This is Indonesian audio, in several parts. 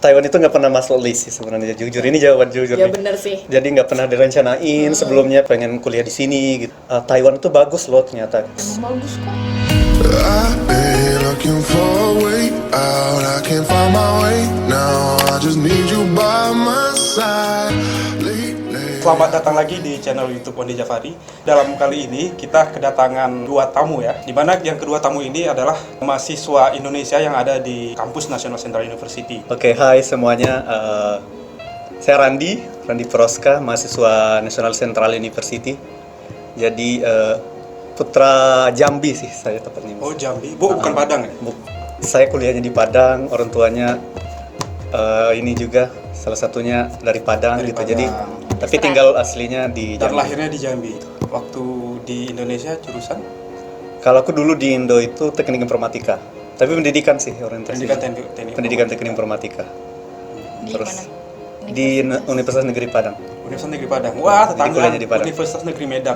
Taiwan itu nggak pernah masuk list sih sebenarnya, jujur ini jawaban jujur Ya nih. bener sih. Jadi nggak pernah direncanain sebelumnya pengen kuliah di sini gitu. Taiwan itu bagus loh ternyata. Emang bagus kok. I've been looking for a way out. I can't find my way now. I just need you by my side. Selamat datang lagi di channel YouTube Onde Jafari. Dalam kali ini kita kedatangan dua tamu ya. Di mana yang kedua tamu ini adalah mahasiswa Indonesia yang ada di kampus National Central University. Oke, hai semuanya. Saya Randi Proska, mahasiswa National Central University. Jadi putra Jambi sih saya tepatnya. Oh Jambi, bukan Padang ya? Saya kuliahnya di Padang, orang tuanya ini juga salah satunya dari Padang Dari gitu. Padang. Jadi tapi tinggal aslinya di Dan Jambi. lahirnya di Jambi. Waktu di Indonesia jurusan? Kalau aku dulu di Indo itu teknik informatika. Tapi pendidikan sih orientasinya. Pendidikan teknik informatika. Di Terus mana? di Universitas Negeri Padang. Universitas Negeri Padang. Wah, tetangga kuliahnya di Padang. Universitas Negeri Medan.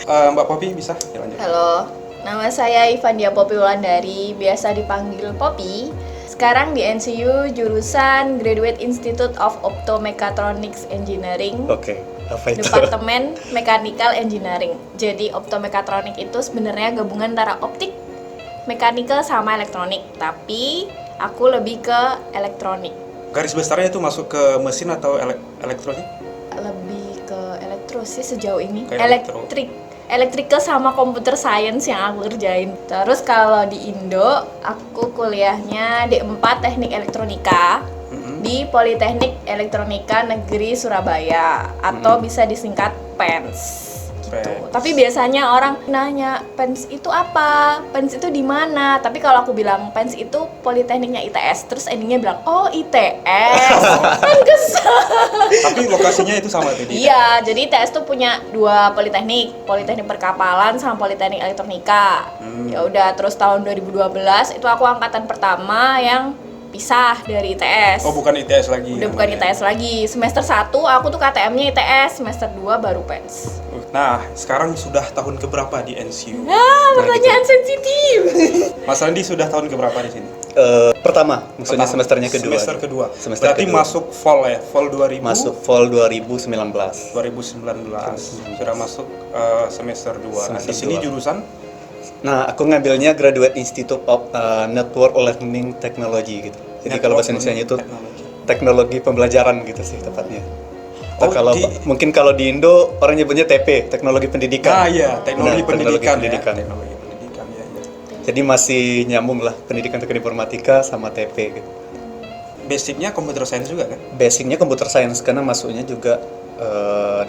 Mbak Popi bisa ya, lanjut. Halo, nama saya Ivandia Popi Wulandari, biasa dipanggil Popi. Sekarang di NCU jurusan Graduate Institute of Optomechatronics Engineering, Oke, apa itu? Departemen Mechanical Engineering. Jadi optomechatronic itu sebenarnya gabungan antara optik, mechanical sama elektronik. Tapi aku lebih ke elektronik. Garis besarnya itu masuk ke mesin atau elektronik? Lebih ke elektro sih sejauh ini. Ke elektro. Electrical sama computer science yang aku kerjain. Terus kalau di Indo, aku kuliahnya D4 Teknik Elektronika di Politeknik Elektronika Negeri Surabaya atau bisa disingkat PENS. Gitu. Tapi biasanya orang nanya, PENS itu apa? PENS itu di mana? Tapi kalau aku bilang PENS itu Politekniknya ITS, terus endingnya bilang, oh ITS. Kan kesel. Tapi lokasinya itu sama tuh di. Iya, jadi ITS tuh punya dua politeknik, Politeknik Perkapalan sama Politeknik Elektronika. Ya udah, terus tahun 2012 itu aku angkatan pertama yang pisah dari ITS. Oh, bukan ITS lagi. Udah bukan ITS lagi. Semester 1 aku tuh KTM-nya ITS, semester 2 baru PENS. Nah, sekarang sudah tahun keberapa di NCU? Pertanyaan sensitif. Mas Andi sudah tahun keberapa di sini? Pertama, maksudnya semesternya kedua. Semester kedua. Semester Berarti kedua. masuk fall ya, fall 2000. Masuk fall 2019. 2019. Sudah masuk semester 2. Nah, di Semester sini 2. jurusan Nah, aku ngambilnya Graduate Institute of Network Learning Technology gitu. Jadi kalau bahasa Indonesia itu teknologi pembelajaran gitu sih tepatnya. Atau mungkin kalau di Indo orang nyebutnya TP, teknologi pendidikan. Ah iya, teknologi Nah, pendidikan. pendidikan. Ya. Teknologi pendidikan ya. Jadi masih nyambung lah pendidikan teknik informatika sama TP gitu. Basicnya computer science juga kan? Basicnya computer science karena masuknya juga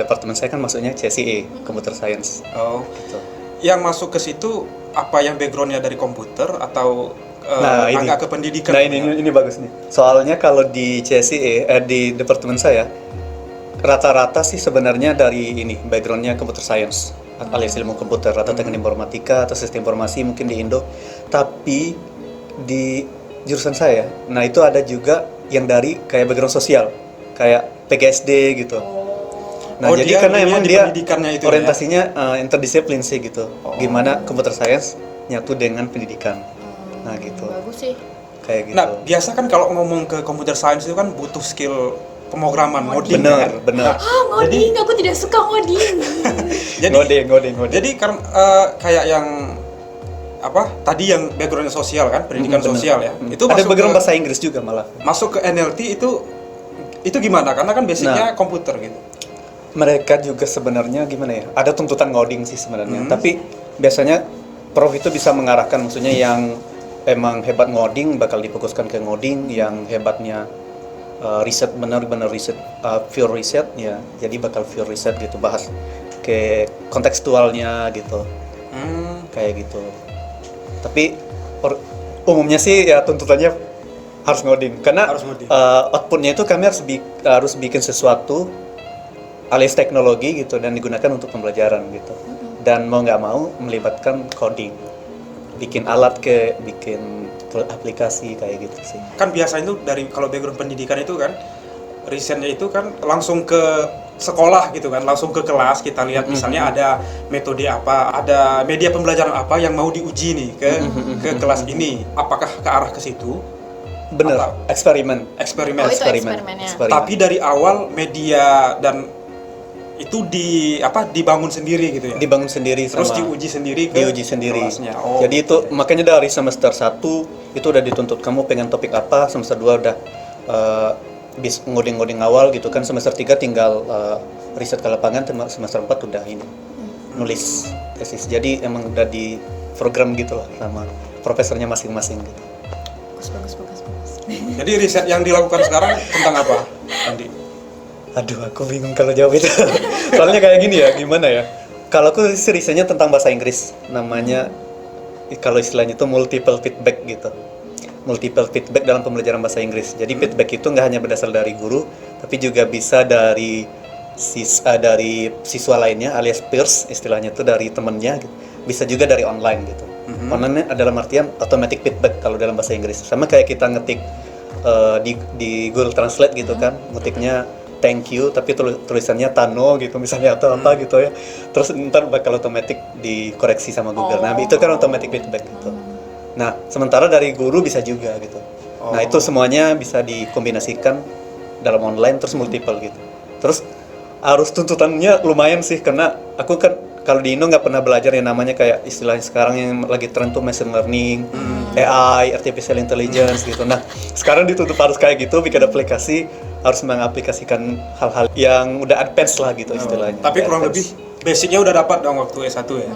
departemen saya kan masuknya CSIE, computer science. Oh. Gitu. Yang masuk ke situ apa yang backgroundnya dari komputer atau Ini. agak ke pendidikan? Nah ini bagus nih. Soalnya kalau di CSIE di departemen saya rata-rata sih sebenarnya dari ini backgroundnya computer science alias ilmu komputer atau teknik informatika atau sistem informasi mungkin di Indo. Tapi di jurusan saya, nah itu ada juga yang dari kayak background sosial, kayak PGSD gitu. Nah, jadi karena emang dia pendidikannya itu orientasinya interdisiplin sih gitu. Gimana computer science nyatu dengan pendidikan. Nah, gitu. Bagus sih. Kayak gitu. Nah, biasa kan kalau ngomong ke computer science itu kan butuh skill pemrograman, ngoding kan? Bener. Ngoding, aku tidak suka ngoding. Ngoding. Jadi kan kayak yang apa? Tadi yang backgroundnya sosial kan, pendidikan sosial ya. Itu ada masuk background ke, bahasa Inggris juga malah. masuk ke NLT itu gimana? Karena kan basicnya komputer gitu. Mereka juga sebenarnya gimana ya? Ada tuntutan ngoding sih sebenarnya. Tapi biasanya prof itu bisa mengarahkan, maksudnya yang emang hebat ngoding bakal difokuskan ke ngoding, yang hebatnya riset benar-benar riset pure riset ya. Jadi bakal pure riset gitu, bahas ke kontekstualnya gitu. Kayak gitu. Tapi umumnya sih ya tuntutannya harus ngoding karena outputnya itu kami harus bikin sesuatu alias teknologi gitu dan digunakan untuk pembelajaran gitu. Dan mau nggak mau melibatkan coding, bikin alat bikin aplikasi kayak gitu sih. Kan biasanya itu dari kalau background pendidikan itu kan risetnya itu kan langsung ke sekolah gitu kan, langsung ke kelas kita lihat misalnya ada metode apa, ada media pembelajaran apa yang mau diuji nih ke kelas ini. Apakah ke arah ke situ Bener, Atau eksperimen. eksperimen. Oh, itu eksperimennya. Tapi dari awal media dan itu dibangun sendiri gitu ya. Dibangun sendiri Terus sama diuji sendiri ke diuji sendiri. kelasnya. Oh, Jadi itu makanya dari semester 1 itu udah dituntut kamu pengen topik apa, semester 2 udah bis ngoding-ngoding awal gitu kan, semester 3 tinggal riset ke lapangan, semester 4 udah ini nulis tesis. Jadi emang udah di program gitu lah sama profesornya masing-masing gitu. Bagus. Jadi riset yang dilakukan sekarang tentang apa, Andi? Aduh, aku bingung kalau jawab itu. Soalnya kayak gini ya, gimana ya? Kalau aku sih risetnya tentang bahasa Inggris, namanya kalau istilahnya itu multiple feedback gitu. Multiple feedback dalam pembelajaran bahasa Inggris. Jadi feedback itu nggak hanya berasal dari guru, tapi juga bisa dari siswa lainnya alias peers, istilahnya itu dari temennya gitu. Bisa juga dari online gitu. Online adalah artian automatic feedback kalau dalam bahasa Inggris. Sama kayak kita ngetik di Google Translate gitu kan, ngetiknya thank you tapi tulisannya Tano gitu misalnya atau apa gitu ya. Terus ntar bakal otomatis dikoreksi sama Google. Nah, itu kan automatic feedback gitu. Nah, sementara dari guru bisa juga gitu. Nah, itu semuanya bisa dikombinasikan dalam online terus multiple gitu. Terus arus tuntutannya lumayan sih karena aku kan kalau di Indo nggak pernah belajar yang namanya kayak istilahnya sekarang yang lagi tren tuh machine learning, AI, artificial intelligence gitu. Nah, sekarang dituntut harus kayak gitu, bikin aplikasi harus mengaplikasikan hal-hal yang udah advance lah gitu istilahnya. Tapi kurang lebih basicnya udah dapat dong waktu S1 ya.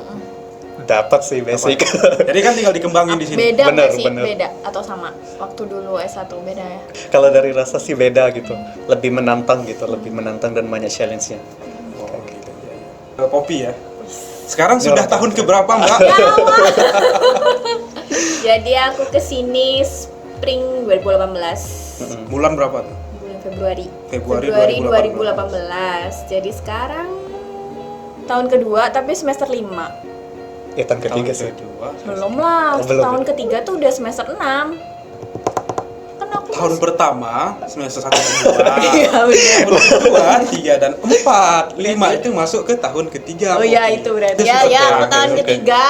Dapat sih basic. Jadi kan tinggal dikembangin di sini. Beda Bener, nggak sih? bener. Beda atau sama? Waktu dulu S1 beda ya? Kalau dari rasa sih beda gitu, lebih menantang gitu, lebih menantang dan banyak challenge-nya. Oh, gitu ya. Poppy ya. Sekarang sudah tahun keberapa, Mbak? Ya Allah. Jadi aku kesini spring 2018. Bulan berapa tuh? Bulan Februari. Februari 2018. Jadi sekarang tahun kedua tapi semester 5. Ya tahun ketiga sih. kedua. Belum lah, Oh, belum. tahun ketiga tuh udah semester 6. Kan aku Tahun pertama semester 1 dan 2. Iya benar. Tahun kedua, 3 dan 4. 5 itu masuk ke tahun ketiga. Oh iya Poppy. itu berarti. Itu Ya seperti ya, apa? tahun Oke. ketiga.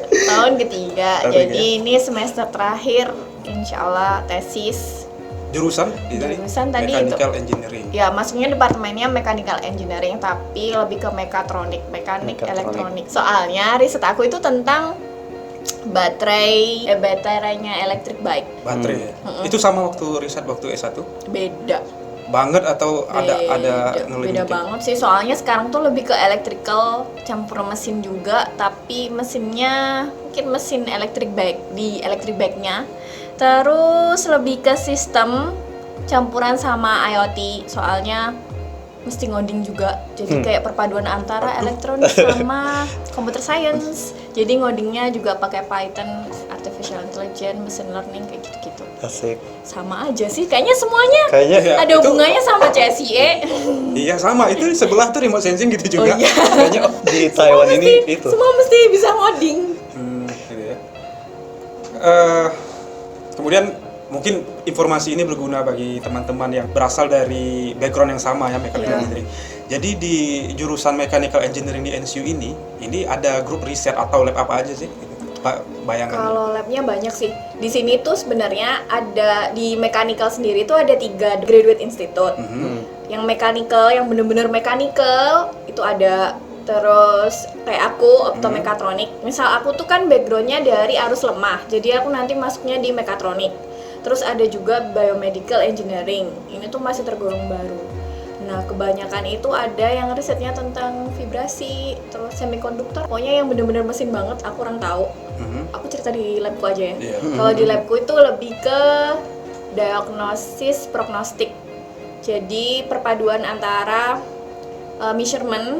Tahun ketiga. Tahun Jadi ketiga. ini semester terakhir insyaallah tesis. Jurusan di tadi? Jurusan tadi Mechanical Engineering. Ya, masuknya departemennya mechanical engineering tapi lebih ke mekatronik, mekanik elektronik. Soalnya riset aku itu tentang baterainya electric bike. Baterai ya. Itu sama waktu riset waktu S1? Beda. Banget atau ada Beda ngelimitin? banget sih. Soalnya sekarang tuh lebih ke electrical campur mesin juga, tapi mesinnya mungkin mesin electric bike di electric bike-nya. Terus lebih ke sistem campuran sama IoT. Soalnya mesti ngoding juga. Jadi kayak perpaduan antara elektronik sama computer science. Jadi ngodingnya juga pakai Python, artificial intelligence, machine learning kayak gitu-gitu. Asik. Sama aja sih, kayaknya semuanya Kayaknya Ya, ada itu- hubungannya sama CSIE. Iya sama, itu sebelah tuh remote sensing gitu Oh juga. iya. kayaknya di Taiwan ini itu. Semua mesti bisa ngoding. Gitu ya. Kemudian mungkin informasi ini berguna bagi teman-teman yang berasal dari background yang sama ya, mechanical Iya. engineering. Jadi di jurusan mechanical engineering di NCU ini ada grup riset atau lab apa aja sih? Gitu. Pak, bayangan. Kalau labnya banyak sih. Di sini tuh sebenarnya ada di mechanical sendiri tuh ada 3 graduate institute. Yang mechanical, yang bener-bener mechanical itu ada. Terus kayak aku optomekatronik. Misal aku tuh kan backgroundnya dari arus lemah, jadi aku nanti masuknya di mekatronik. Terus ada juga biomedical engineering. Ini tuh masih tergolong baru. Nah, kebanyakan itu ada yang risetnya tentang vibrasi, terus semikonduktor. Pokoknya yang bener-bener mesin banget, aku kurang tahu. Aku cerita di labku aja ya. Iya. Kalau di labku itu lebih ke diagnosis prognostik. Jadi perpaduan antara measurement,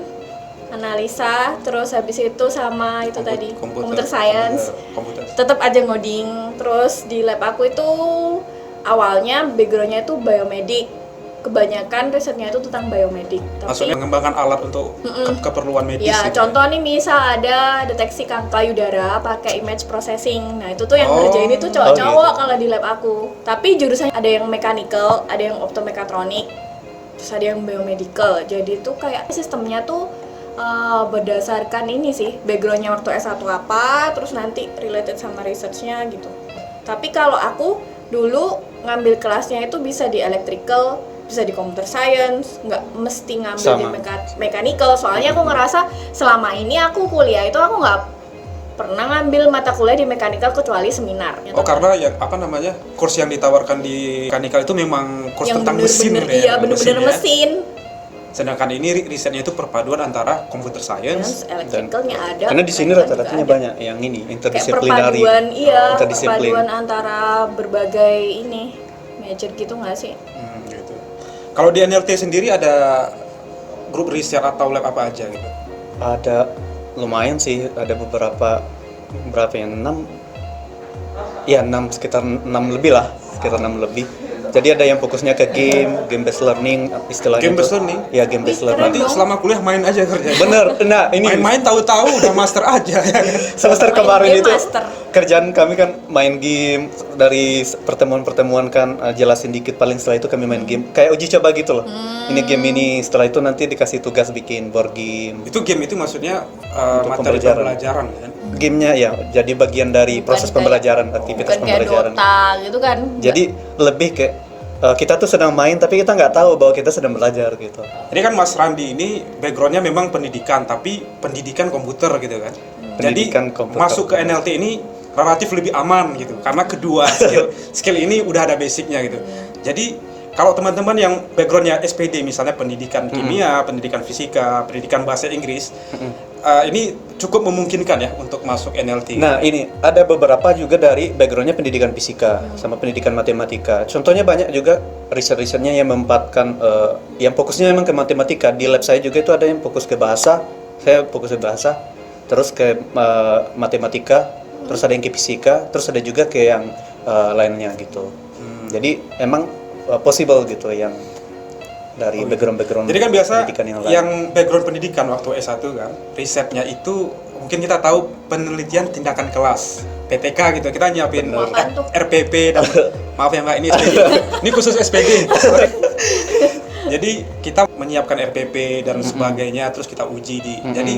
analisa, terus habis itu sama itu tadi computer science. Komputer. Tetap aja ngoding. Terus di lab aku itu awalnya backgroundnya itu biomedik. Kebanyakan risetnya itu tentang biomedik. Maksudnya mengembangkan alat untuk keperluan medis. ya, gitu contoh nih misal ada deteksi kanker payudara pakai image processing. Nah, itu tuh yang Oh. ngerjain itu cowok-cowok Oh, gitu. kalau di lab aku. Tapi jurusannya ada yang mechanical, ada yang optomekatronik, terus ada yang biomedical. Jadi itu kayak sistemnya tuh berdasarkan ini sih, backgroundnya waktu S1 apa, terus nanti related sama researchnya gitu. Tapi kalau aku dulu ngambil kelasnya itu bisa di electrical, bisa di computer science, nggak mesti ngambil di Sama. mechanical. Soalnya aku ngerasa selama ini aku kuliah itu aku nggak pernah ngambil mata kuliah di mechanical kecuali seminar. Oh, karena yang apa namanya, kurs yang ditawarkan di mechanical itu memang kurs yang tentang mesin bener-bener, ya, iya bener-bener ya. mesin. Sedangkan ini risetnya itu perpaduan antara computer science. Electricalnya ada. Karena di sini mechanical rata-ratanya juga ada. banyak yang ini Kayak interdisciplinary. perpaduan, iya, interdisiplin. perpaduan antara berbagai ini major gitu nggak sih? Gitu. Kalau di NLT sendiri ada grup riset atau lab apa aja gitu? Ada lumayan sih, ada berapa yang 6 ya 6 sekitar 6 lebih lah, sekitar 6 lebih. Jadi ada yang fokusnya ke game based learning istilahnya. Game based tuh. learning? Ya, game based Wih, keren. learning. Berarti selama kuliah main aja kerja. Bener. Nah, ini Main-main tahu-tahu udah master aja. semester Main kemarin game itu master. kerjaan kami kan main game, dari pertemuan-pertemuan kan jelasin dikit, paling setelah itu kami main game kayak uji coba gitu loh. Ini game ini, setelah itu nanti dikasih tugas bikin board game. Itu game itu maksudnya Untuk materi pembelajaran. pembelajaran kan? Gamenya ya jadi bagian dari proses Bukan kayak- pembelajaran, aktivitas Bukan kayak pembelajaran. Dota gitu kan? Jadi lebih kayak kita tuh sedang main tapi kita nggak tahu bahwa kita sedang belajar gitu. Ini kan Mas Randi ini backgroundnya memang pendidikan, tapi pendidikan komputer gitu kan. Pendidikan Jadi komputer. masuk ke NLT ini relatif lebih aman gitu, karena kedua skill ini udah ada basicnya gitu. Jadi kalau teman-teman yang backgroundnya SPD misalnya pendidikan kimia, pendidikan fisika, pendidikan bahasa Inggris, ini cukup memungkinkan ya untuk masuk NLT. Nah ini ada beberapa juga dari backgroundnya pendidikan fisika sama pendidikan matematika. Contohnya banyak juga riset-risetnya yang memempatkan yang fokusnya memang ke matematika. Di lab saya juga itu ada yang fokus ke bahasa, saya fokus ke bahasa, terus ke matematika, terus ada yang ke fisika, terus ada juga ke yang lainnya gitu. Jadi emang possible gitu yang dari background-background Jadi kan biasa pendidikan yang lain. yang background pendidikan waktu S1 kan, risetnya itu mungkin kita tahu penelitian tindakan kelas, PTK gitu. Kita nyiapin Apaan tuh? RPP dan maaf ya Mbak, ini SPD. Ini khusus SPD. Jadi kita menyiapkan RPP dan sebagainya, terus kita uji di. Jadi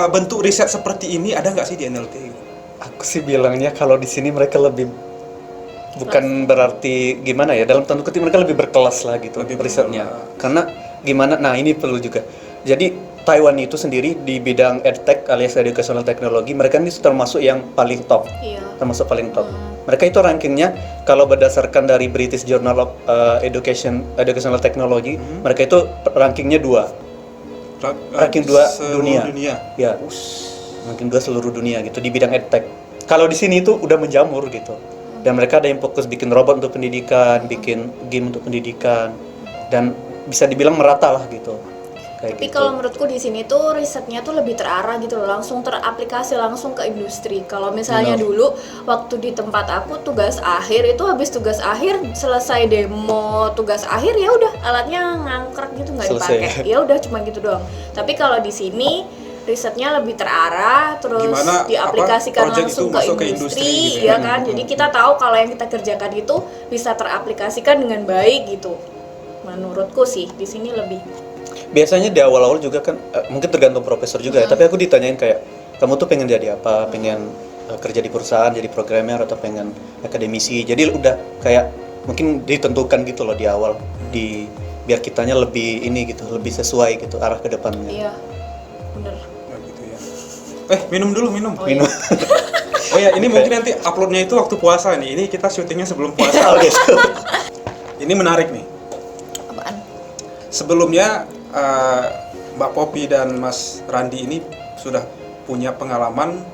bentuk riset seperti ini ada nggak sih di NLT? Aku sih bilangnya kalau di sini mereka lebih bukan berarti gimana ya, dalam tanda kutip mereka lebih berkelas lah gitu Lebih risetnya. berkelas. Karena gimana? Nah ini perlu juga. Jadi Taiwan itu sendiri di bidang edtech alias educational technology, mereka ini termasuk yang paling top. Iya. Termasuk paling top. Mereka itu rankingnya kalau berdasarkan dari British Journal of Educational Technology, mereka itu rankingnya 2. Ranking 2 Seluruh dunia. Ya, ranking 2 seluruh dunia gitu di bidang edtech. Kalau di sini itu udah menjamur gitu. Dan mereka ada yang fokus bikin robot untuk pendidikan, bikin game untuk pendidikan, dan bisa dibilang merata lah gitu. Kayak Tapi gitu. kalau menurutku di sini tuh risetnya tuh lebih terarah gitu loh, langsung teraplikasi langsung ke industri. Kalau misalnya Benar. dulu waktu di tempat aku tugas akhir itu habis tugas akhir selesai demo tugas akhir ya udah alatnya ngangkrek gitu nggak Selesai. dipakai. Ya udah cuma gitu doang. Tapi kalau di sini risetnya lebih terarah, terus Gimana, diaplikasikan project langsung itu masuk ke ke industri industri, gitu ya. ya kan? Jadi kita tahu kalau yang kita kerjakan itu bisa teraplikasikan dengan baik gitu. Menurutku sih di sini lebih. Biasanya di awal-awal juga kan mungkin tergantung profesor juga ya, tapi aku ditanyain kayak kamu tuh pengen jadi apa? Pengen kerja di perusahaan jadi programmer atau pengen akademisi. Jadi udah kayak mungkin ditentukan gitu loh di awal, biar kitanya lebih ini gitu, lebih sesuai gitu arah ke depannya. Iya. Bener. Nah, gitu ya. Minum dulu, minum. Oh, Minum. Oh ya, ini mungkin nanti uploadnya itu waktu puasa nih. Ini kita syutingnya sebelum puasa. Oh gitu. Ini menarik nih. Apaan? Sebelumnya Mbak Poppy dan Mas Randi ini sudah punya pengalaman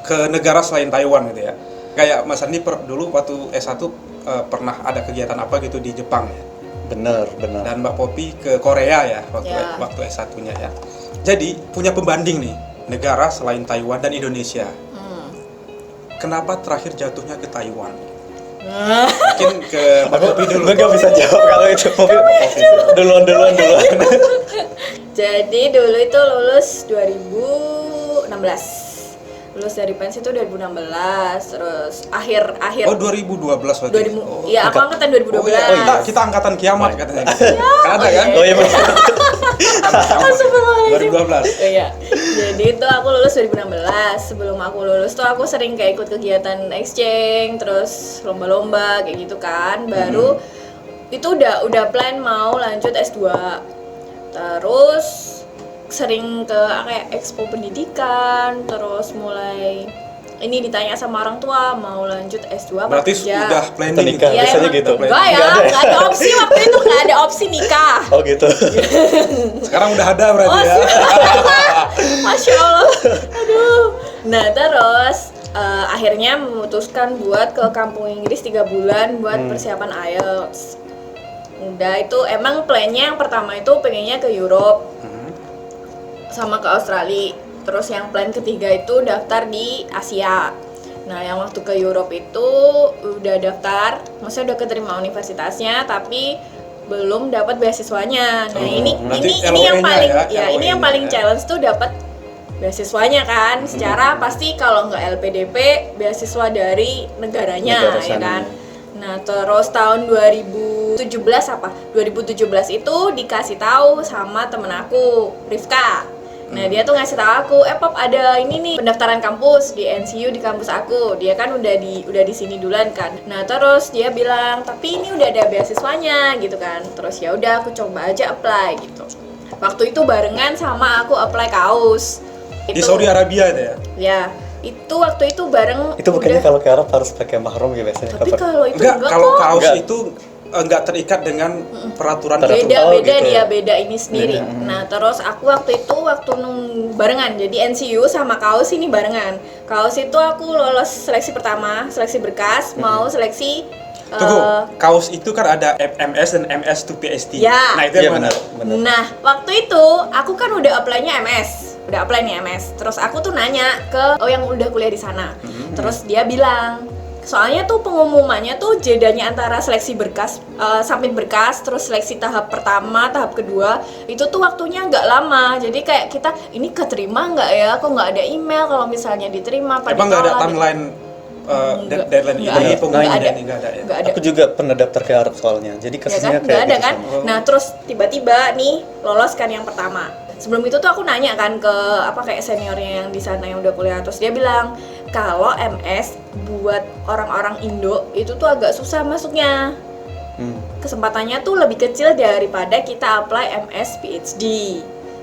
ke negara selain Taiwan gitu ya. Kayak Mas Randi dulu waktu S1 pernah ada kegiatan apa gitu di Jepang ya. Bener. Dan Mbak Poppy ke Korea ya waktu Ya. waktu S1-nya ya. Jadi punya pembanding nih, negara selain Taiwan dan Indonesia. Kenapa terakhir jatuhnya ke Taiwan? Mungkin ke Mbak Poppy dulu. Gue gak bisa jawab kalau itu mobil. Duluan. Jadi dulu itu lulus 2016. Lulus dari pensi itu 2016, terus akhir Oh 2012 waktu 2000. itu. Iya, aku angkatan 2012. Oh iya, kita angkatan kiamat katanya. Kan ada kan? Oh iya. Angkatan kiamat. 2012. Iya. Jadi itu aku lulus 2016. Sebelum aku lulus tuh aku sering kayak ikut kegiatan exchange, terus lomba-lomba kayak gitu kan. Baru itu udah plan mau lanjut S2. Terus sering ke kayak expo pendidikan, terus mulai ini ditanya sama orang tua mau lanjut S2 apa Berarti kerja. udah planning gitu. Nikah, biasanya gitu. Enggak ya, enggak ada opsi waktu itu, enggak ada opsi nikah. Oh gitu. Sekarang udah ada berarti ya. Masya Allah. Aduh. Nah terus akhirnya memutuskan buat ke kampung Inggris 3 bulan buat persiapan IELTS. Udah itu emang plannya yang pertama itu pengennya ke Europe sama ke Australia. Terus yang plan ketiga itu daftar di Asia. Nah yang waktu ke Europe itu udah daftar, maksudnya udah keterima universitasnya, tapi belum dapat beasiswanya. Nah ini yang paling ini yang paling challenge tuh dapat beasiswanya kan. Secara pasti kalau nggak LPDP beasiswa dari negaranya ya kan. Nah terus tahun 2017 itu dikasih tahu sama temen aku Rifka. Nah dia tuh ngasih tahu aku, Pop ada ini nih pendaftaran kampus di NCU di kampus aku. Dia kan udah di sini duluan kan. Nah terus dia bilang tapi ini udah ada beasiswanya gitu kan. Terus ya udah aku coba aja apply gitu. Waktu itu barengan sama aku apply kaus. Di Saudi Arabia itu ya? Ya itu waktu itu bareng. Itu bukannya kalau ke Arab harus pakai mahram ya biasanya? Tapi kalau itu Enggak, kalau kok. kaos Enggak. itu enggak terikat dengan peraturan Beda Oh, beda gitu dia ya. beda ini sendiri. Nah terus aku waktu itu barengan jadi NCU sama kaos ini barengan. Kaos itu aku lolos seleksi pertama, seleksi berkas, mau seleksi Tunggu, kaos itu kan ada MS dan MS to PhD. Ya. Nah itu Iya yang mana? benar. Nah, waktu itu aku kan udah apply-nya MS. Udah apply nih MS. Terus aku tuh nanya ke yang udah kuliah di sana. Terus dia bilang, soalnya tuh pengumumannya tuh jedanya antara seleksi berkas, submit berkas, terus seleksi tahap pertama, tahap kedua, itu tuh waktunya nggak lama. Jadi kayak kita, ini keterima nggak ya? Kok nggak ada email kalau misalnya diterima? apa Emang nggak ada ditolak? timeline deadline Nggak ini, ada. pengumuman Nggak ada. ini nggak ada ya? Nggak ada. Aku juga pernah daftar ke Arab soalnya. Jadi Ya kan, kesininya nggak kayak ada gitu kan? sama. Nah terus tiba-tiba nih lolos kan yang pertama. Sebelum itu tuh aku nanya kan ke kayak seniornya yang di sana yang udah kuliah, terus dia bilang kalau MS buat orang-orang Indo itu tuh agak susah masuknya. Kesempatannya tuh lebih kecil daripada kita apply MS PhD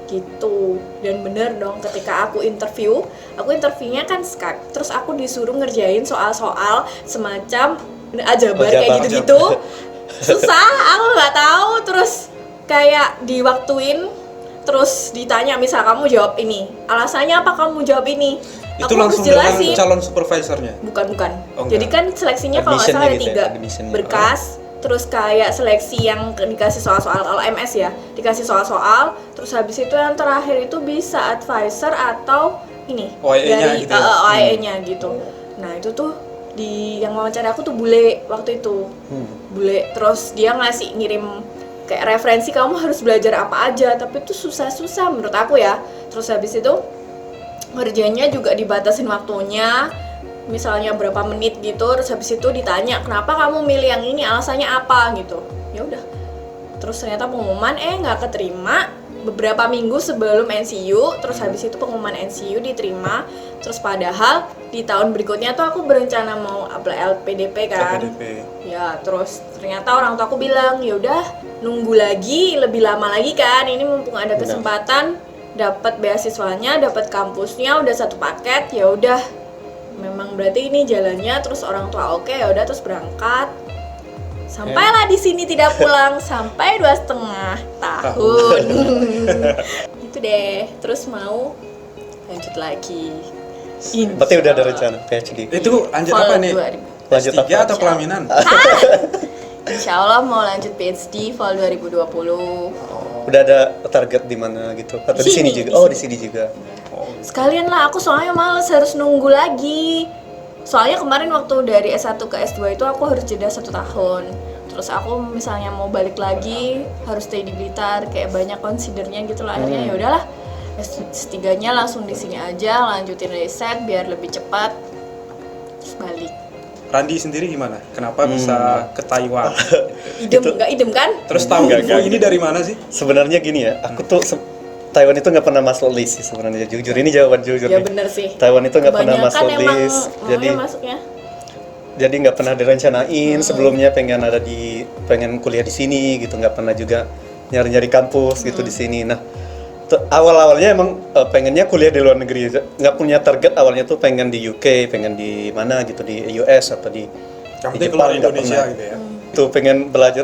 gitu. Dan bener dong ketika aku interviewnya kan Skype, terus aku disuruh ngerjain soal-soal semacam aljabar kayak gitu-gitu. Susah, aku nggak tahu. Terus kayak diwaktuin, terus ditanya misal kamu jawab ini, alasannya apa kamu jawab ini? Itu Aku langsung harus dengan jelasin. calon supervisornya? Bukan. Oh, Jadi kan seleksinya kalau nggak salah ada Admissionnya gitu 3 ya, admissionnya. berkas, terus kayak seleksi yang dikasih soal-soal kalau MS ya, dikasih soal-soal, terus habis itu yang terakhir itu bisa advisor atau ini OIE-nya dari gitu ya? OIE-nya gitu. Nah itu tuh di yang wawancara aku tuh bule waktu itu, bule. Terus dia ngirim kayak referensi kamu harus belajar apa aja, tapi itu susah-susah menurut aku ya. Terus habis itu ngerjainnya juga dibatasin waktunya, misalnya berapa menit gitu. Terus habis itu ditanya kenapa kamu milih yang ini, alasannya apa gitu. Ya udah. Terus ternyata pengumuman nggak keterima beberapa minggu sebelum NCU. Terus habis itu pengumuman NCU diterima. Terus padahal di tahun berikutnya tuh aku berencana mau apply LPDP kan. LPDP. Ya, terus ternyata orang tua aku bilang, "Ya udah, nunggu lagi, lebih lama lagi kan. Ini mumpung ada kesempatan dapat beasiswanya, dapat kampusnya, udah satu paket, ya udah." Memang berarti ini jalannya. Terus orang tua oke, ya udah, terus berangkat. Sampailah di sini tidak pulang sampai 2,5 tahun. Itu deh. Terus mau lanjut lagi. Berarti udah ada rencana PhD. Itu lanjut Fall apa nih? 2000. Lanjut S3 apa? atau pelaminan? Insya Allah mau lanjut PhD fall 2020. Udah ada target di mana gitu? Atau di sini juga? Oh, di sini juga. Sekalian lah, aku soalnya males harus nunggu lagi. Soalnya kemarin waktu dari S1 ke S2 itu aku harus jeda 1 tahun. Terus aku misalnya mau balik lagi harus stay di Blitar, kayak banyak considernya gitu lah. Akhirnya ya udahlah, S3-nya langsung di sini aja, lanjutin riset biar lebih cepat. Terus balik. Randi sendiri gimana? Kenapa bisa ke Taiwan? Idem, nggak idem kan? Terus tahu Enggak, info enggak. ini dari mana sih? Sebenarnya gini ya, aku tuh Taiwan itu nggak pernah masuk list sih sebenarnya, jujur ini jawaban jujur Ya nih. bener sih. Taiwan itu nggak pernah Kebanyakan masuk emang list, maunya masuknya. jadi nggak pernah direncanain sebelumnya pengen kuliah di sini gitu, nggak pernah juga nyari-nyari kampus gitu di sini. Nah awal-awalnya emang pengennya kuliah di luar negeri, nggak punya target awalnya tuh pengen di UK, pengen di mana gitu, di US atau di Yang penting keluar nggak Indonesia pernah. gitu ya. Tuh pengen belajar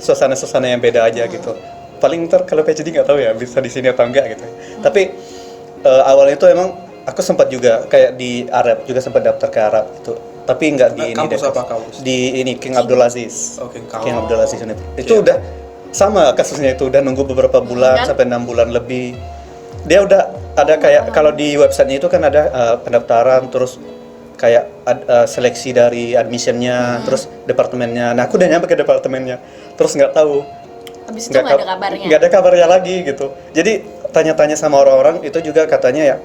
suasana-suasana yang beda aja gitu. Paling ntar kalau PhD nggak tahu ya bisa di sini atau enggak gitu. Tapi awalnya itu emang aku sempat juga kayak di Arab juga, sempat daftar ke Arab gitu. Tapi nggak di ini Kampus deh. apa kampus? Di ini King Abdul Aziz. Oke, King Abdul Aziz itu udah sama kasusnya, itu udah nunggu beberapa bulan Kan? sampai 6 bulan lebih. Dia udah ada kayak kalau di websitenya itu kan ada pendaftaran, terus kayak seleksi dari admissionnya, terus departemennya. Nah aku udah nyampe ke departemennya, terus nggak tahu. Habis itu nggak ada kabarnya. Nggak ada kabarnya lagi gitu. Jadi tanya-tanya sama orang-orang itu juga katanya ya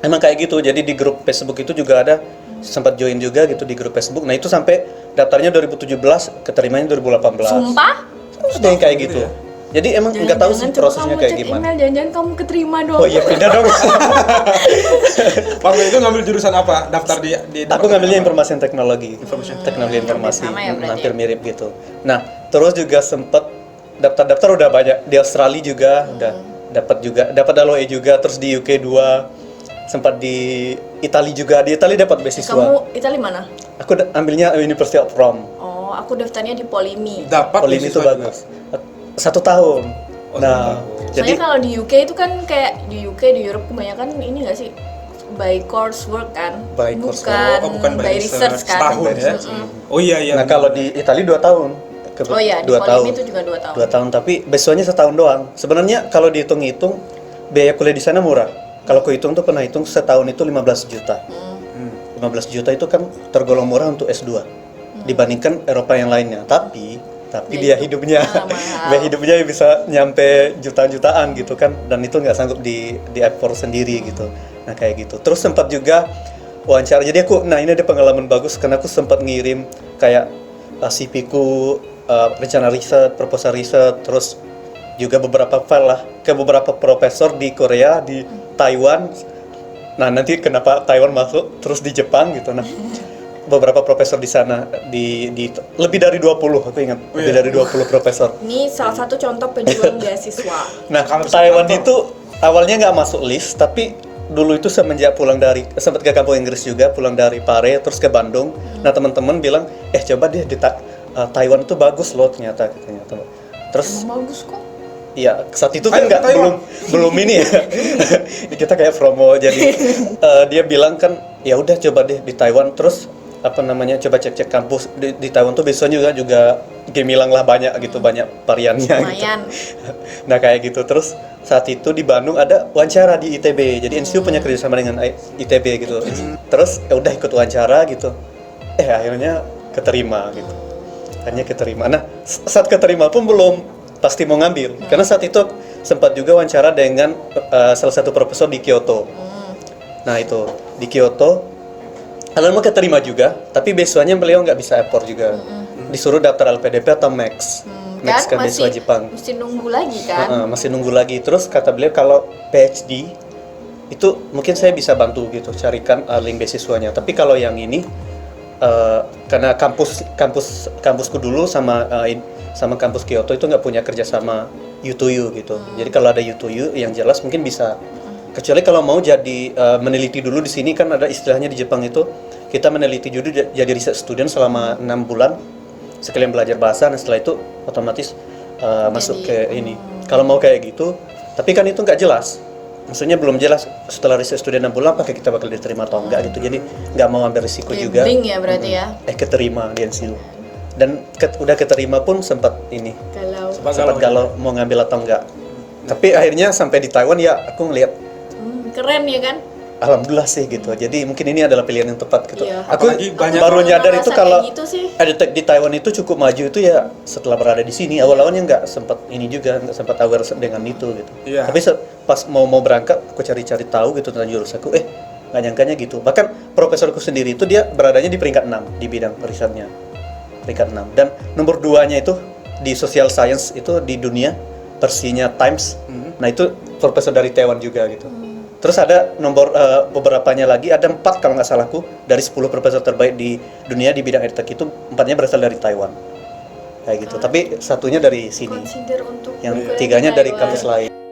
emang kayak gitu. Jadi di grup Facebook itu juga ada, sempat join juga gitu di grup Facebook. Nah itu sampai daftarnya 2017, keterimanya 2018. Sumpah? Ada yang kayak gitu. Jadi emang nggak tahu sih Jangan-jangan prosesnya coba kayak kamu cek gimana. email, jangan-jangan kamu keterima dong. Oh iya pindah dong. Waktu itu ngambil jurusan apa? Daftar di Aku ngambilnya informasi teknologi. Teknologi Hampir informasi. sama ya berarti Hampir ya? mirip gitu. Nah, terus juga sempet daftar-daftar udah banyak. Di Australia juga udah dapat Aloe juga, terus di UK 2, sempat di Italia juga. Di Italia dapat beasiswa. Kamu Italia mana? Aku ambilnya University of Rome. Oh, aku daftarnya di Polimi. dapat Polimi itu beasiswa bagus. 1 tahun. Oh, Nah, 1 tahun. jadi Soalnya kalau di UK itu kan kayak di UK, di Europe kebanyakan ini nggak sih? By coursework kan? By bukan, coursework. Oh, bukan by research kan? Setahun ya. Oh iya iya. nah kalau di Italia 2 tahun. Oh iya, di 2 tahun. Polimi itu juga 2 tahun. 2 tahun, tapi beasiswanya setahun doang. Sebenarnya kalau dihitung-hitung biaya kuliah di sana murah. Kalau aku hitung tuh pernah hitung setahun itu 15 juta. 15 juta itu kan tergolong murah untuk S2 dibandingkan Eropa yang lainnya. Tapi biaya hidupnya mahal. biaya hidupnya bisa nyampe jutaan-jutaan gitu kan, dan itu nggak sanggup di effort sendiri gitu. Nah kayak gitu. Terus sempat juga wawancara. Jadi ini ada pengalaman bagus karena aku sempat ngirim kayak CV ku, rencana riset, proposal riset, terus juga beberapa file lah ke beberapa profesor di Korea, di Taiwan. Nah nanti kenapa Taiwan masuk, terus di Jepang gitu. Nah beberapa profesor di sana, di lebih dari 20, aku ingat lebih dari 20 profesor. Ini salah satu contoh pejuang beasiswa. Nah Kalau Taiwan sekantor. itu awalnya nggak masuk list, tapi dulu itu semenjak sempat ke kampung Inggris juga, pulang dari Pare terus ke Bandung. Nah teman-teman bilang coba deh di Taiwan itu bagus loh ternyata katanya. Terus Emang bagus kok. iya, saat itu kan Ayo ke Taiwan. belum ini ya. Kita kayak promo, jadi dia bilang kan ya udah coba deh di Taiwan, terus coba cek-cek kampus di Taiwan tuh biasanya juga gemilang lah banyak gitu, banyak variannya gitu. Lumayan. Nah kayak gitu. Terus saat itu di Bandung ada wawancara di ITB, jadi NCU punya kerjasama dengan ITB gitu. Terus udah ikut wawancara gitu, akhirnya keterima gitu. Hanya keterima. Nah saat keterima pun belum pasti mau ngambil, karena saat itu sempat juga wawancara dengan salah satu profesor di Kyoto. Nah itu di Kyoto, mau keterima juga, tapi beasiswanya beliau nggak bisa apport juga. Disuruh daftar LPDP atau Max. Max kan beasiswa Jepang. Mesti nunggu lagi kan? Masih nunggu lagi. Terus kata beliau kalau PhD itu mungkin saya bisa bantu gitu, carikan link beasiswanya. Tapi kalau yang ini karena kampusku dulu sama kampus Kyoto itu nggak punya kerjasama U2U gitu. Jadi kalau ada U2U yang jelas mungkin bisa. Kecuali kalau mau jadi meneliti dulu di sini, kan ada istilahnya di Jepang itu kita meneliti dulu jadi research student selama 6 bulan sekalian belajar bahasa, dan setelah itu otomatis masuk ke ini. Kalau mau kayak gitu, tapi kan itu nggak jelas. Maksudnya belum jelas setelah research student 6 bulan apakah kita bakal diterima atau enggak gitu. Jadi nggak mau ambil risiko juga. Gambling ya berarti ya? Keterima di NCU. Dan udah keterima pun sempat ini. Kalau Sempat galau mau ngambil atau enggak. Tapi akhirnya sampai di Taiwan ya aku ngeliat keren ya kan? alhamdulillah sih gitu. Jadi mungkin ini adalah pilihan yang tepat gitu. Iya. Aku Apalagi banyak baru orang nyadar ngerasa itu kalau kayak gitu sih. edtech di Taiwan itu cukup maju itu ya setelah berada di sini. Awal-awalnya nggak sempat ini juga, nggak sempat aware dengan itu gitu. Iya. Tapi pas mau berangkat aku cari-cari tahu gitu tentang jurusan aku, nggak nyangkanya gitu. Bahkan profesorku sendiri itu dia beradanya di peringkat 6 di bidang risetnya. Peringkat 6. Dan nomor 2-nya itu di social science itu di dunia versinya Times. Nah itu profesor dari Taiwan juga gitu. Terus ada nomor beberapanya lagi, ada 4 kalau nggak salahku dari 10 profesor terbaik di dunia di bidang edtech itu 4-nya berasal dari Taiwan. Kayak gitu. Tapi satunya dari sini. Consider untuk Yang kuliah di 3-nya dari Taiwan. kampus lain.